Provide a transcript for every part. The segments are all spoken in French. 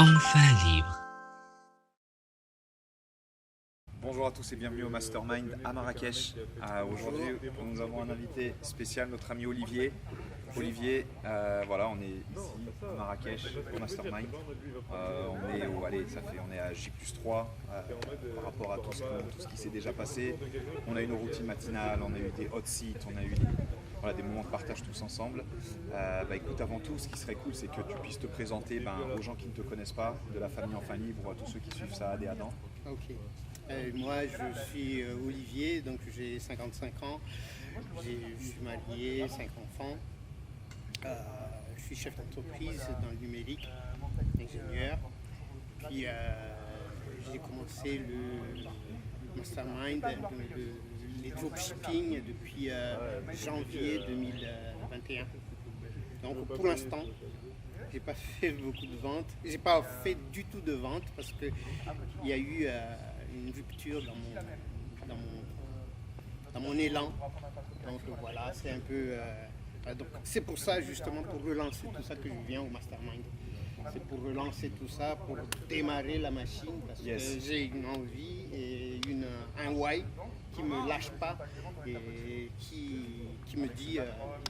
Enfin libre. Bonjour à tous et bienvenue au Mastermind à Marrakech. Aujourd'hui, nous avons un invité spécial, notre ami Olivier. Olivier, voilà, on est ici à Marrakech au Mastermind. On est à J+3 par rapport à tout ce qui s'est déjà passé. On a eu nos routines matinales, on a eu des hot seats, on a eu des moments de partage tous ensemble. Écoute, avant tout, ce qui serait cool, c'est que tu puisses te présenter aux gens qui ne te connaissent pas, de la famille Enfin Libre, ou à tous ceux qui suivent ça, Adam. Ok. Moi, je suis Olivier, donc j'ai 55 ans. Je suis marié, 5 enfants. Je suis chef d'entreprise dans le numérique, ingénieur. Puis j'ai commencé le mastermind, les dropshipping depuis janvier 2021. Donc pour l'instant, j'ai pas fait beaucoup de ventes. J'ai pas fait du tout de ventes parce que il y a eu une rupture dans mon élan. Donc voilà, c'est un peu. Donc c'est pour ça justement pour relancer tout ça que je viens au mastermind. C'est pour relancer tout ça, pour démarrer la machine parce que j'ai une envie et un why qui me lâche pas et qui me dit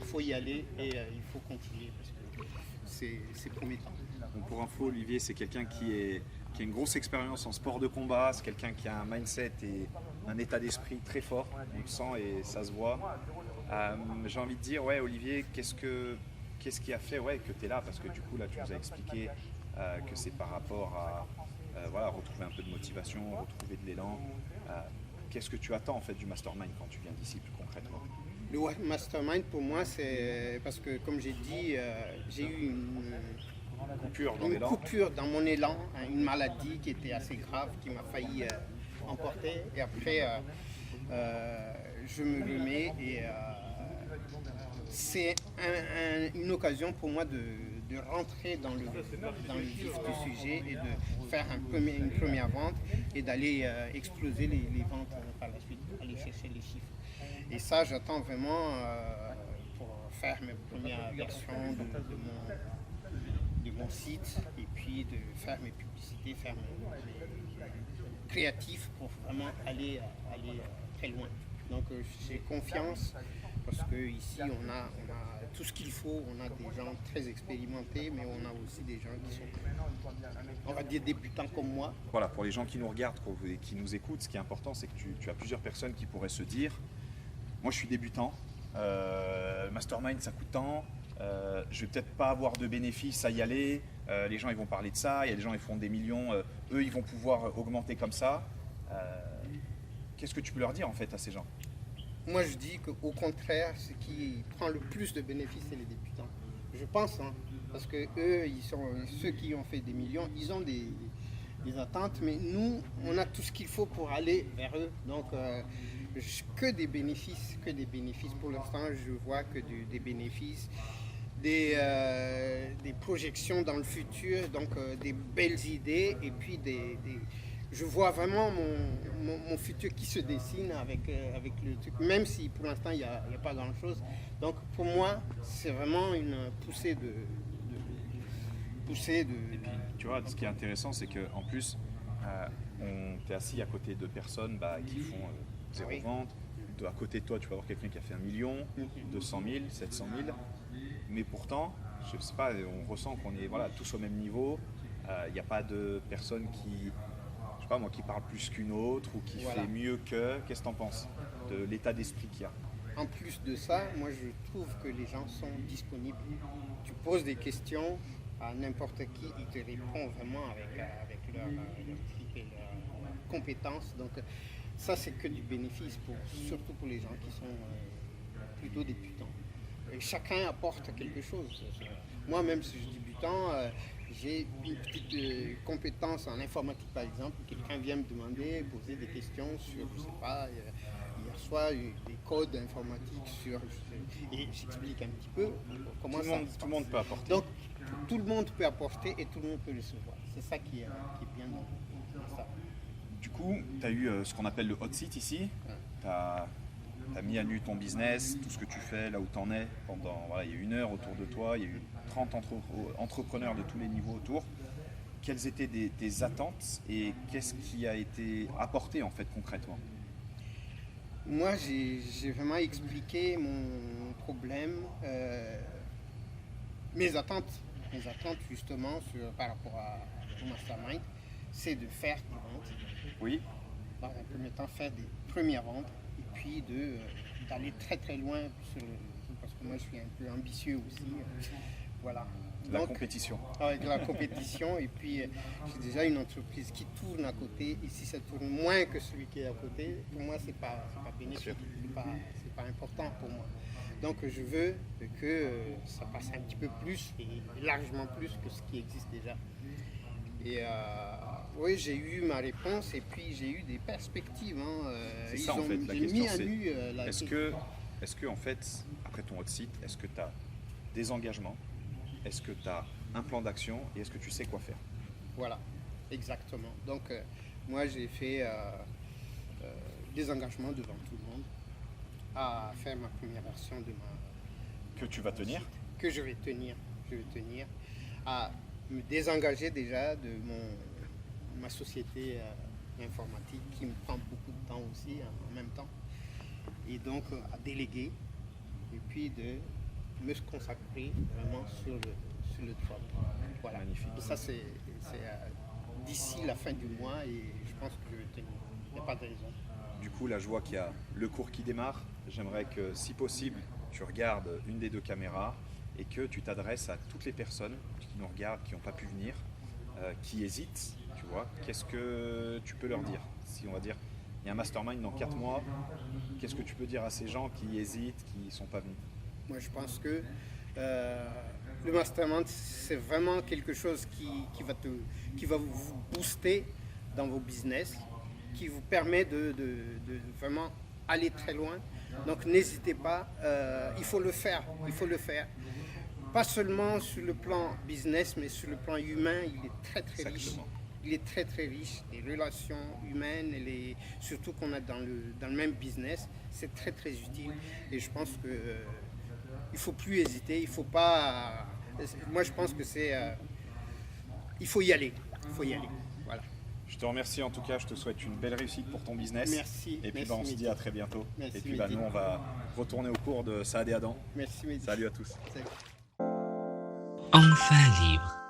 il faut y aller et il faut continuer parce que c'est promettant. Donc pour info, Olivier, c'est quelqu'un qui a une grosse expérience en sport de combat, c'est quelqu'un qui a un mindset et un état d'esprit très fort, on le sent et ça se voit. J'ai envie de dire, ouais, Olivier, qu'est-ce qui a fait que tu es là? Parce que du coup, là, tu nous as expliqué que c'est par rapport à retrouver un peu de motivation, retrouver de l'élan. Qu'est-ce que tu attends en fait du mastermind quand tu viens d'ici plus concrètement? Le mastermind pour moi, c'est parce que comme j'ai dit, j'ai eu une coupure dans mon élan, une maladie qui était assez grave, qui m'a failli emporter. Et après, je me remets et c'est une occasion pour moi de rentrer dans le vif du sujet et de faire une première vente et d'aller exploser les ventes par la suite, aller chercher les chiffres. Et ça, j'attends vraiment pour faire mes premières versions de mon site et puis de faire mes publicités, faire mes créatifs pour vraiment aller très loin. Donc j'ai confiance parce qu'ici on a tout ce qu'il faut, on a des gens très expérimentés, mais on a aussi des gens qui sont, on va dire, débutants comme moi. Voilà, pour les gens qui nous regardent et qui nous écoutent, ce qui est important, c'est que tu as plusieurs personnes qui pourraient se dire, moi je suis débutant, mastermind ça coûte tant, je vais peut-être pas avoir de bénéfices à y aller, les gens ils vont parler de ça, il y a des gens ils font des millions, eux ils vont pouvoir augmenter comme ça. Qu'est-ce que tu peux leur dire en fait à ces gens? Moi je dis qu'au contraire, ce qui prend le plus de bénéfices c'est les débutants. Je pense, parce que eux, ceux qui ont fait des millions, ils ont des attentes, mais nous, on a tout ce qu'il faut pour aller vers eux. Donc que des bénéfices. Pour l'instant, je vois que des bénéfices, des projections dans le futur, donc des belles idées et puis je vois vraiment mon futur qui se dessine avec le truc, même si pour l'instant il n'y a pas grand chose. Donc pour moi, c'est vraiment une poussée de. Et puis, tu vois, ce qui est intéressant, c'est qu'en plus, on t'est assis à côté de personnes qui font zéro vente. À côté de toi, tu vas avoir quelqu'un qui a fait 1 million, 200 000, 700 000. Mais pourtant, je sais pas, on ressent qu'on est tous au même niveau. Il n'y a pas de personne qui parle plus qu'une autre ou qui fait mieux que. Qu'est-ce que tu en penses de l'état d'esprit qu'il y a? En plus de ça, moi je trouve que les gens sont disponibles. Tu poses des questions à n'importe qui, il te répond vraiment avec leur truc et leurs compétences. Donc ça c'est que du bénéfice, surtout pour les gens qui sont plutôt débutants. Et chacun apporte quelque chose. Moi même si je suis débutant, j'ai une petite compétence en informatique par exemple. Quelqu'un vient me demander, poser des questions sur, je sais pas, il reçoit des codes informatiques et j'explique un petit peu comment ça se passe. Tout le monde peut apporter. Donc tout le monde peut apporter et tout le monde peut recevoir. C'est ça qui est bien dans ça. Du coup, tu as eu ce qu'on appelle le hot seat ici. Tu as mis à nu ton business, tout ce que tu fais, là où tu en es. Il y a eu 1 heure autour de toi, il y a eu 30 entrepreneurs de tous les niveaux autour. quelles étaient tes attentes et qu'est-ce qui a été apporté en fait concrètement? Moi, j'ai vraiment expliqué mon problème, mes attentes justement par rapport au mastermind, c'est de faire des ventes. Oui, Dans un premier temps, faire des premières ventes et puis d'aller très très loin parce que moi je suis un peu ambitieux aussi. Voilà. la Donc, compétition. avec la compétition et puis j'ai déjà une entreprise qui tourne à côté et si ça tourne moins que celui qui est à côté, pour moi c'est pas bénéfique, c'est pas important pour moi. Donc je veux que ça passe un petit peu plus et largement plus que ce qui existe déjà. Et oui, j'ai eu ma réponse et puis j'ai eu des perspectives. C'est ça en fait, la j'ai question mis à c'est nu la est-ce que en fait, après ton hot site, est-ce que tu as des engagements? Est-ce que tu as un plan d'action et est-ce que tu sais quoi faire? Voilà, exactement. Donc moi j'ai fait des engagements devant tout le monde à faire ma première version de ma Que tu vas tenir? que je vais tenir, à me désengager déjà de ma société informatique qui me prend beaucoup de temps aussi en même temps et donc à déléguer et puis de me consacrer vraiment sur le job. Voilà. Magnifique. Et ça c'est d'ici la fin du mois et je pense que je vais tenir. Il n'y a pas de raison. Du coup, là, je vois qu'il y a le cours qui démarre. J'aimerais que, si possible, tu regardes une des deux caméras et que tu t'adresses à toutes les personnes qui nous regardent, qui n'ont pas pu venir, qui hésitent. Tu vois, qu'est-ce que tu peux leur dire? Si on va dire, il y a un mastermind dans 4 mois, qu'est-ce que tu peux dire à ces gens qui hésitent, qui ne sont pas venus? Moi, je pense que le mastermind, c'est vraiment quelque chose qui va vous booster dans vos business, qui vous permet de vraiment aller très loin. Donc, n'hésitez pas, il faut le faire. Pas seulement sur le plan business, mais sur le plan humain, il est très très riche. Exactement. Il est très très riche. Les relations humaines, surtout qu'on a dans le même business, c'est très très utile. Et je pense que il faut plus hésiter. Il faut pas. Moi, je pense que il faut y aller. Voilà. Je te remercie en tout cas, je te souhaite une belle réussite pour ton business. Merci. Et puis Merci, on se dit Mehdi. à très bientôt. Merci, Et puis Mehdi. nous, on va retourner au cours de Saad et Adam. Merci, Mehdi. Salut à tous. Salut. Enfin libre.